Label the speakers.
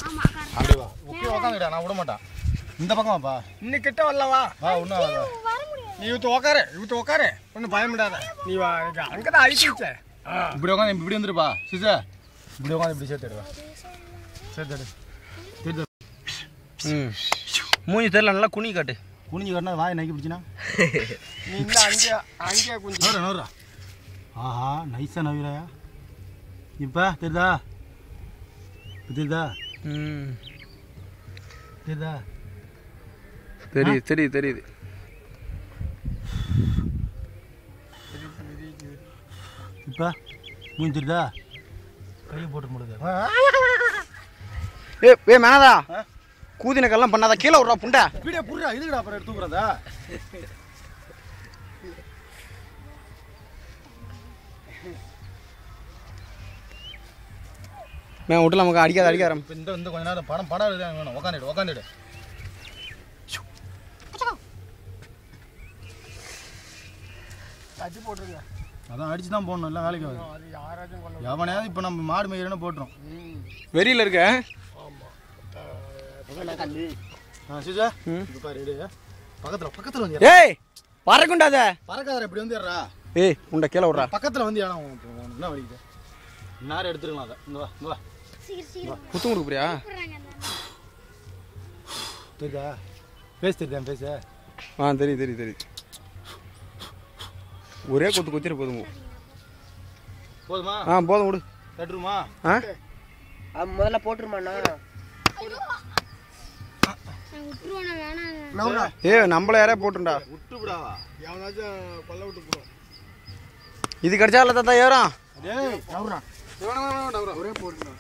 Speaker 1: அப்படியே வா. ஓகே உட்காந்துடா, நான் விட மாட்டேன். இந்த பக்கம் வாப்பா.
Speaker 2: இன்னும் கிட்ட வரலவா?
Speaker 1: ஒன்றும் ஆகாது.
Speaker 2: நீ இவத்து உக்காரு ஒன்றும் பயமிடாத. நீ அங்கே தான் அழிச்சிச்ச.
Speaker 1: இப்படி உட்காந்து இப்படி வந்துருப்பா சிசா. இப்படி உட்காந்து இப்படி சேர்த்துடுவா. சேர்த்துடு.
Speaker 3: மூஞ்சி தெரியல, நல்லா குனி காட்டு.
Speaker 1: குனிஞ்சு காட்டினா வாய் நக்கி பிடிச்சினா
Speaker 2: நீ இந்த அங்கேயா கொஞ்சம்
Speaker 1: நோறா. ஆஹா நைஸா நவிராயா. இப்போ தெரியுதா? தெரியுதா? தெரியுதா?
Speaker 3: தெரியுது.
Speaker 1: இப்போ மூஞ்சி தெரியுதா? கையை போட்டு முடியுது.
Speaker 3: ஏ மேனதா, கூதினக்கெல்லாம் பண்ணாதா, கீழே விட்றா புண்டை.
Speaker 1: வீடியோ புடுறா, இதுடா அப்புறம் எடுத்து தூக்குறதா.
Speaker 3: மேம் விட்டு நமக்கு அடிக்காத
Speaker 1: இப்போ இந்த கொஞ்ச நேரம் படம் வேணும். உக்காந்துடு.
Speaker 2: தட்டி போட்டுருங்க.
Speaker 1: அதான் அடிச்சு தான் போடணும், இல்லை வேலைக்கு ஆகுது.
Speaker 2: அது யாராச்சும் கொள்ள
Speaker 1: எவனையாவது இப்போ நம்ம மாடு மேய்கிறேன்னு போட்டுரும்.
Speaker 3: வெறியில் இருக்க.
Speaker 1: சிஜா பக்கத்தில் வந்து
Speaker 3: ஏய் பறக்குண்டாத.
Speaker 1: பறக்காத, இப்படி வந்துடுறா.
Speaker 3: ஏய் உண்டை கீழே விட்றா.
Speaker 1: பக்கத்தில் வந்து ஏன்னா என்ன வலிக்குது. நேரம் எடுத்துருக்கலாம் அதை. இங்கே வா
Speaker 3: குத்து கொடுக்க போறியா?
Speaker 1: தெரியுதா? பேச தெரியுதா? பேச
Speaker 3: தெரியுது. ஒரே கொத்து குத்திர போதும்.
Speaker 1: போதுமா?
Speaker 3: போதும் விடு.
Speaker 1: தட்டுருமா?
Speaker 2: முதல்ல போட்டுருமாண்ணா.
Speaker 3: நம்மள யாரே போட்டுண்டா.
Speaker 1: விட்டு விடாவா?
Speaker 2: எவனாச்சும் கொல்ல விட்டு போடும்.
Speaker 3: இது கடிச்சா இல்லை தாத்தா ஏறும்.
Speaker 1: ஒரே போட்டுருந்தா.